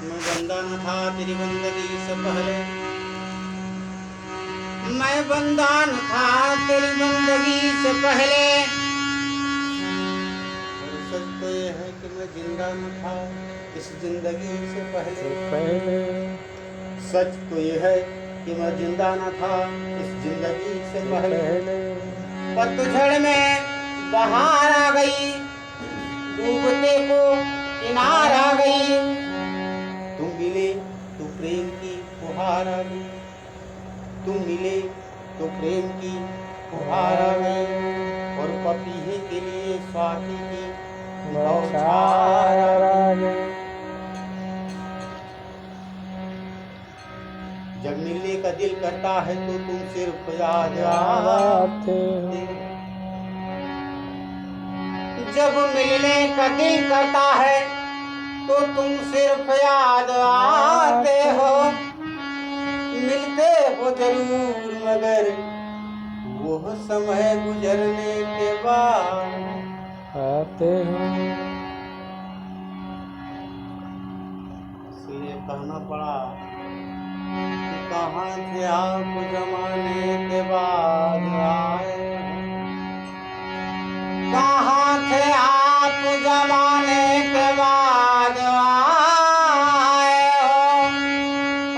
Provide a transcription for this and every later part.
मैं बंदा न था तेरी बंदगी से पहले, मैं बंदा न था तेरी बंदगी से पहले। और सच तो ये है कि मैं जिंदा न था इस जिंदगी से पहले। सच तो ये है कि मैं जिंदा न था इस जिंदगी से पहले। पतझड़ में बहार आ गई, डूबते को किनार आ गई। तुम मिले तो प्रेम की फुहार आ गई, तुम मिले तो प्रेम की फुहार आ गई। और पपीहे के लिए स्वाति की बौछार आ गई। जब मिलने का दिल करता है तो तुम सिर्फ याद आते हो। जब मिलने का दिल करता है तो तुम सिर्फ याद आते हो। मिलते हो जरूर मगर वो समय गुजरने के बाद आते हो। इसलिए कहना पड़ा कि कहाँ थे आप जमाने के बाद आए। कहाँ थे आप जमाने के बाद आए हो।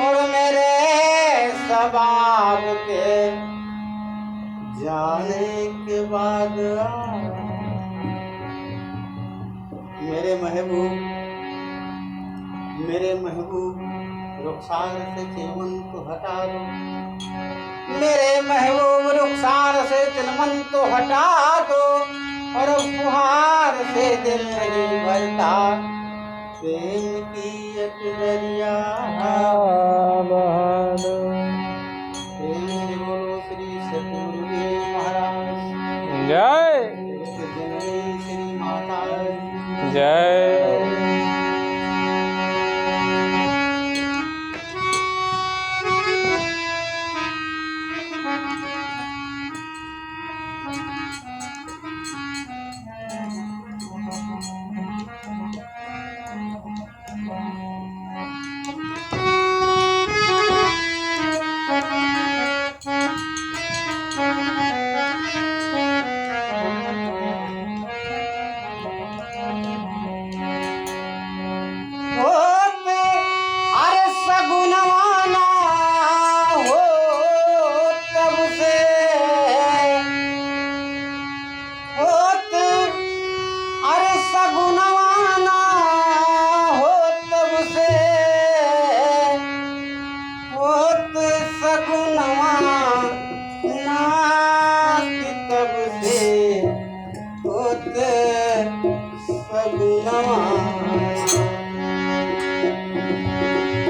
और मेरे सबाब के जाने के बाद आए। मेरे महबूब रुखसार से चिलमन तो हटा दो। मेरे महबूब रुखसार से चिलमन तो हटा दो। और फुहार से दिल नहीं भरता, प्रेम की एक दरिया बहा दो। प्रेम से बोलो श्री सतगुरु महाराज जय। जननी श्री माता जय।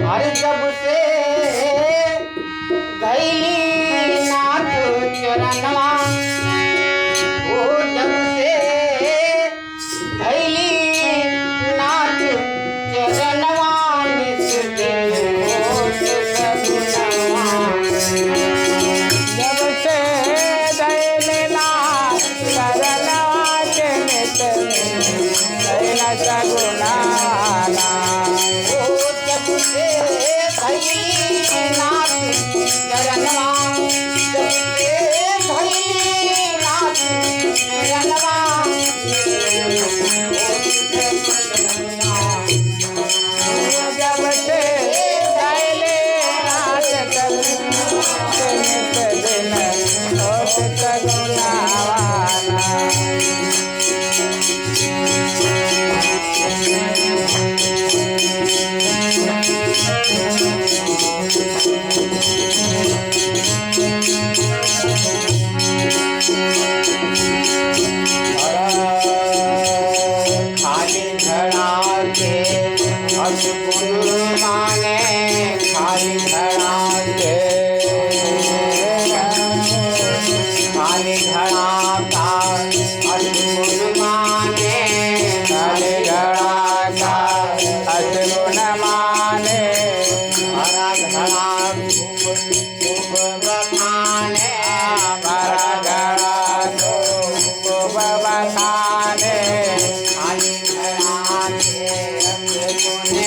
अरे जब से गैली नाथ चरणवा, ओ जब से गैली नाथ चरणवा, निस दिन होत सगुनवा। जब से गैली नाथ चरणवा के नित दिन सगुना।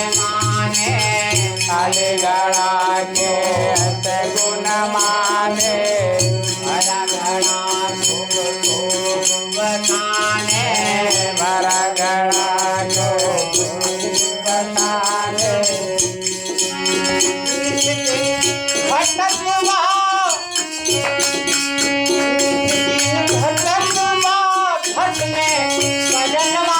माने खाली गणा के गुण माने भरा गणा खूब खूब बताने भरा गणा खूब बताने भटकवा भट में भजनवा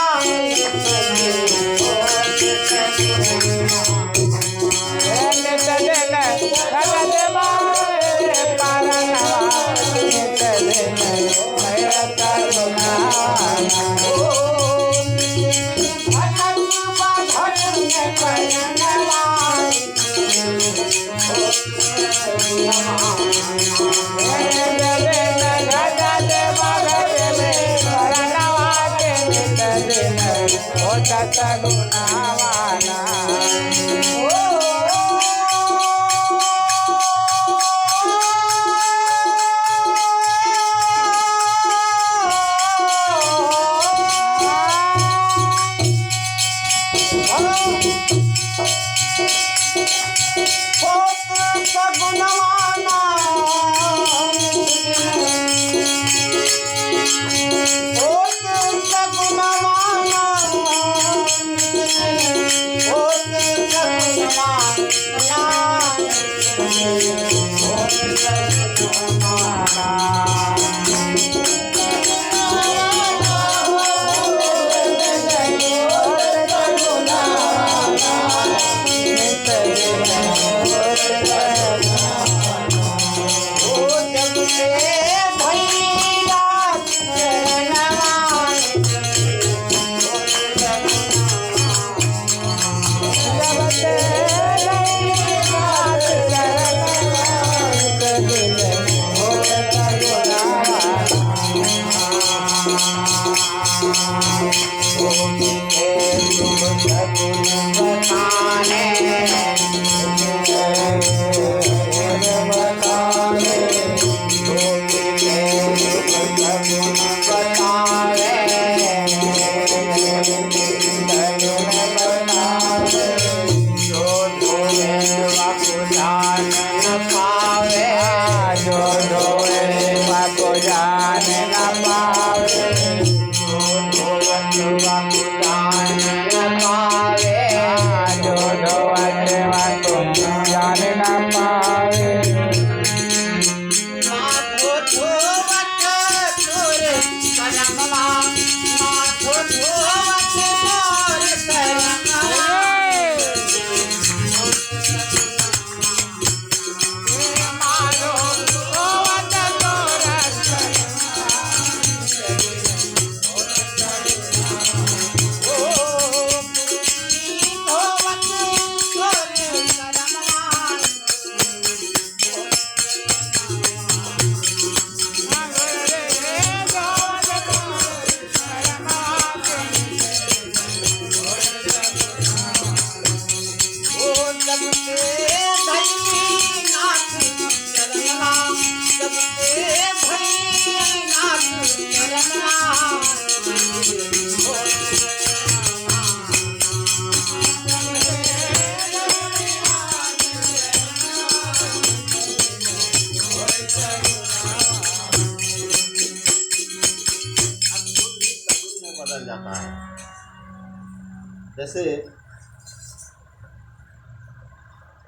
जैसे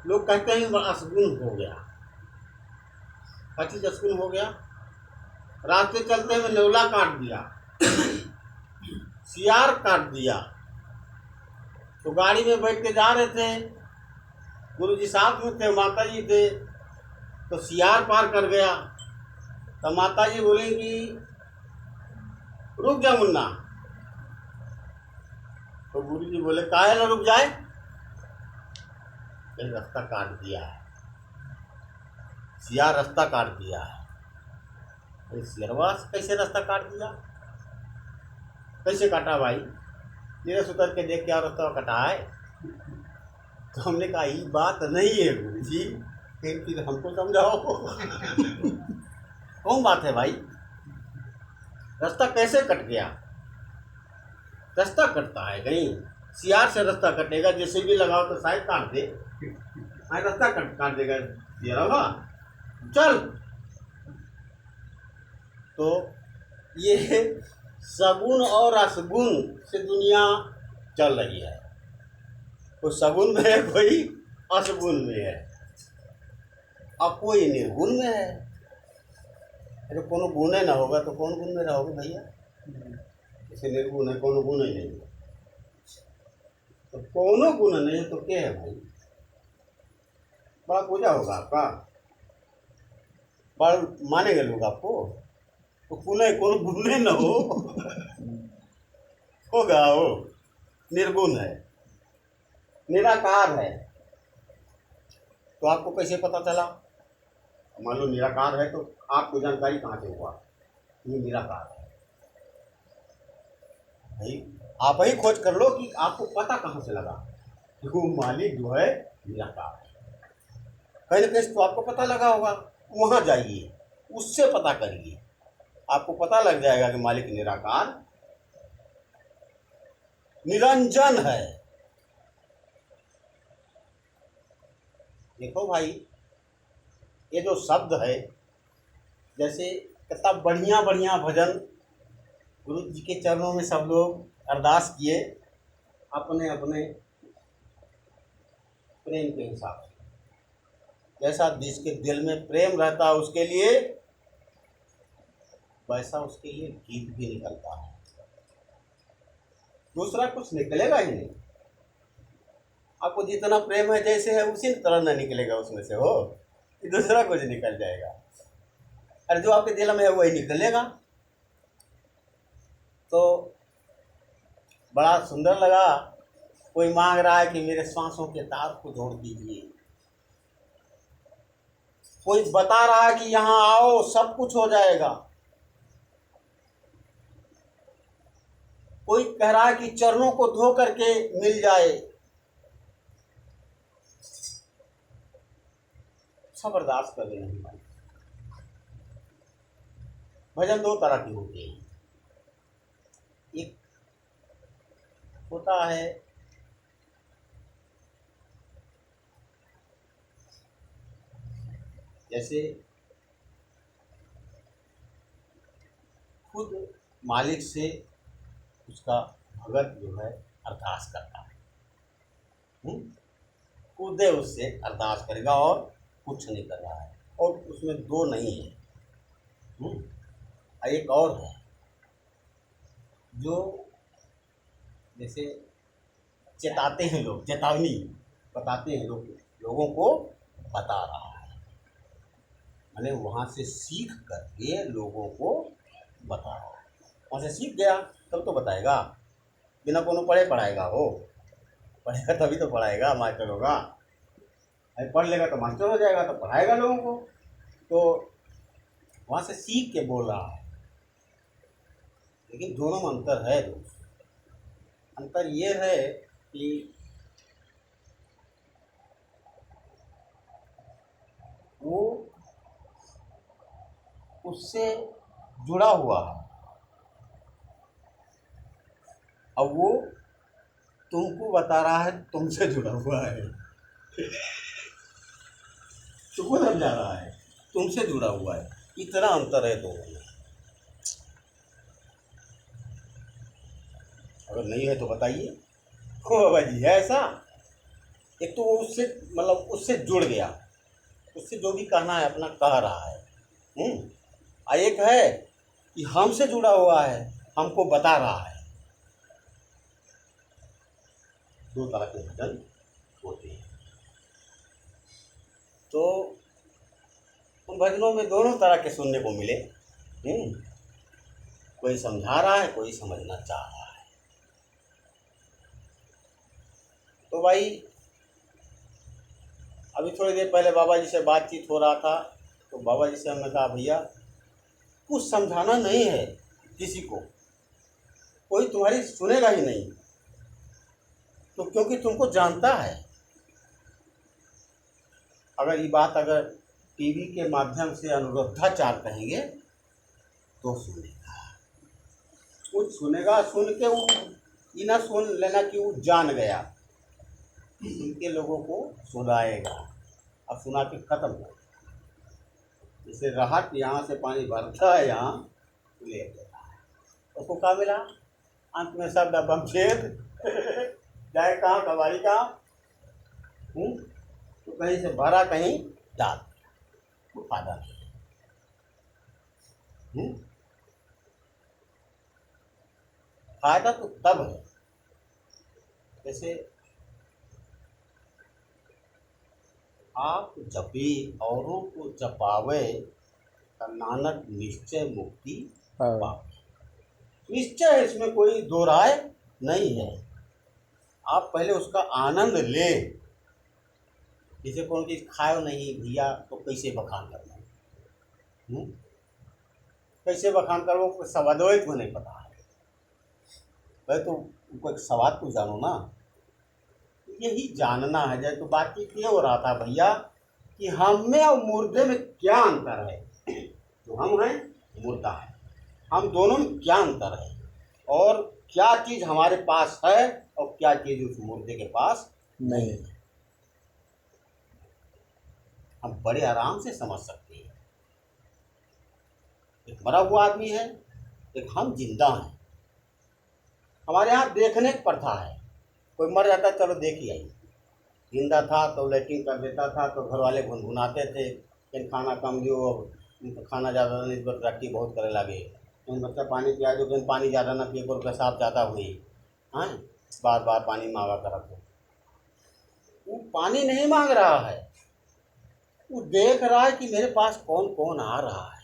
लोग कहते हैं असगुन हो गया, पति असगुन हो गया। रास्ते चलते में नेवला काट दिया, सियार काट दिया। तो गाड़ी में बैठ के जा रहे थे, गुरुजी साथ में थे, माता जी थे, तो सियार पार कर गया। तो माता जी बोलेंगी रुक जा मुन्ना। तो गुरुजी बोले काहे ना रुक जाए, कहीं रास्ता काट दिया है, सियार रास्ता काट दिया है। अरे सियरवा कैसे रास्ता काट दिया, कैसे काटा भाई, नीरस उतर के देख क्या रास्ता कटा है। तो हमने कहा ये बात नहीं है गुरुजी, फिर हमको समझाओ। कौन बात है भाई, रास्ता कैसे कट गया। रास्ता कटता है कहीं, सियार से रास्ता कटेगा, जैसे भी लगाओ तो शायद काट दे। हाँ रास्ता काट देगा ये रहा चल। तो ये सगुन और असगुन से दुनिया चल रही है। कोई सगुन में है, कोई असगुन में है, अब कोई निर्गुण में है। अरे कोनो गुण ही ना होगा तो कौन गुण में रहोगे भैया? जैसे निर्गुण है, कोनो गुण ही नहीं है, तो कोनो गुण नहीं तो क्या है भाई? बड़ा पूजा होगा आपका, बड़ा मानेंगे लोग आपको, तो कोनो गुण ही ना हो होगा वो निर्गुण है, निराकार है। तो आपको कैसे पता चला? मान लो निराकार है तो आपको जानकारी कहाँ से हुआ ये निराकार है? भाई आप ही खोज कर लो कि आपको पता कहाँ से लगा कि वो मालिक जो है निराकार है। कहीं ना कहीं तो आपको पता लगा होगा, वहाँ जाइए, उससे पता करिए, आपको पता लग जाएगा कि मालिक निराकार निरंजन है। देखो भाई, ये जो शब्द है, जैसे कितना बढ़िया बढ़िया भजन गुरु जी के चरणों में सब लोग अरदास किए अपने अपने प्रेम के हिसाब से। जैसा जिसके दिल में प्रेम रहता है उसके लिए वैसा उसके लिए गीत भी निकलता है, दूसरा कुछ निकलेगा ही नहीं। आपको जितना प्रेम है जैसे है उसी तरह ना निकलेगा उसमें से हो कि दूसरा कुछ निकल जाएगा। अरे जो आपके दिल में है वही निकलेगा। तो बड़ा सुंदर लगा, कोई मांग रहा है कि मेरे सांसों के तार को जोड़ दीजिए, कोई बता रहा है कि यहाँ आओ सब कुछ हो जाएगा, कोई कह रहा है कि चरणों को धो करके मिल जाए। सब बर्दाश्त कर लेना भाई। भजन दो तरह के होते हैं, एक होता है जैसे खुद मालिक से उसका भगत जो है अरदास करता है, खुद उससे अरदास करेगा और कुछ नहीं कर रहा है, और उसमें दो नहीं है। एक और है जो जैसे चेताते हैं लोग, चेतावनी बताते हैं लोगों को बता रहा है, मैंने वहाँ से सीख करके लोगों को बता रहा है। वहाँ से सीख गया तब तो बताएगा, बिना कोनो पढ़े पढ़ाएगा? हो पढ़ेगा तभी तो पढ़ाएगा, मास्टर होगा। अरे पढ़ लेगा तो मास्टर हो जाएगा, तो पढ़ाएगा लोगों को। तो वहाँ से सीख के बोल रहा है, लेकिन दोनों में अंतर है दोस्त। अंतर ये है कि वो उससे जुड़ा हुआ है, अब वो तुमको बता रहा है तुमसे जुड़ा हुआ है तुमको समझा रहा है तुमसे जुड़ा हुआ है, इतना अंतर है दोनों में। अगर नहीं है तो बताइए। हो बाबा जी है ऐसा? एक तो वो उससे मतलब उससे जुड़ गया, उससे जो भी कहना है अपना कह रहा है, और एक है कि हमसे जुड़ा हुआ है, हमको बता रहा है। दो तरह के भजन होते हैं। तो उन भजनों में दोनों तरह के सुनने को मिले। कोई समझा रहा है, कोई समझना चाह रहा है। तो भाई अभी थोड़ी देर पहले बाबा जी से बातचीत हो रहा था, तो बाबा जी से हमने कहा भैया कुछ समझाना नहीं है किसी को, कोई तुम्हारी सुनेगा ही नहीं, तो क्योंकि तुमको जानता है। अगर ये बात अगर टीवी के माध्यम से अनुरुद्धाचार्य कहेंगे तो सुनेगा, कुछ सुनेगा, सुन के वो ये ना सुन लेना कि वो जान गया, इनके लोगों को सुनाएगा। अब सुना के खत्म कर। जैसे राहत यहाँ से पानी भरता है, यहाँ ले देता है, उसको क्या मिला? अंत में सब डब्बम छेद जाए कहाँ, कबाड़ी कहाँ, तो कहीं से भरा कहीं डाल दिया, तो फायदा नहीं। फायदा तो तब है जैसे आप जब भी औरों को जपावे तब नानक निश्चय मुक्ति पावे। निश्चय है, इसमें कोई दो राय नहीं है। आप पहले उसका आनंद ले। जैसे कौन चीज़ खाओ नहीं भैया तो कैसे बखान करना, कैसे बखान करो, सवादों को नहीं पता है भाई, तो उनको एक सवाद को जानो ना, यही जानना है। जैसे तो बातचीत ये हो रहा था भैया कि हम में और मुर्दे में क्या अंतर है। जो हम हैं मुर्दा है, हम दोनों में क्या अंतर है, और क्या चीज़ हमारे पास है और क्या चीज़ उस मुर्दे के पास नहीं है, हम बड़े आराम से समझ सकते हैं। एक मरा हुआ आदमी है, एक हम जिंदा हैं। हमारे यहाँ देखने की प्रथा है, कोई मर जाता चलो देख ही आई। जिंदा था तो लैट्रिन कर देता था तो घर वाले गुनगुनाते थे, लेकिन खाना कम जो, खाना ज़्यादा नहीं तो रट्टी बहुत करे लगे, लेकिन बच्चा पानी पिया जो, लेकिन पानी ज़्यादा ना पिए, पर पेशाब ज़्यादा हुई, हाँ बार बार पानी मांगा करा। तो वो पानी नहीं मांग रहा है, वो देख रहा है कि मेरे पास कौन कौन आ रहा है,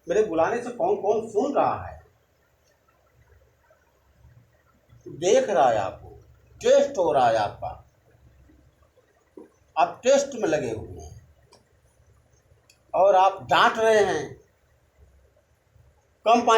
मेरे बुलाने से कौन कौन सुन रहा है। देख रहा है, आपको टेस्ट हो रहा है आपका, आप टेस्ट में लगे हुए हैं और आप डांट रहे हैं कम पानी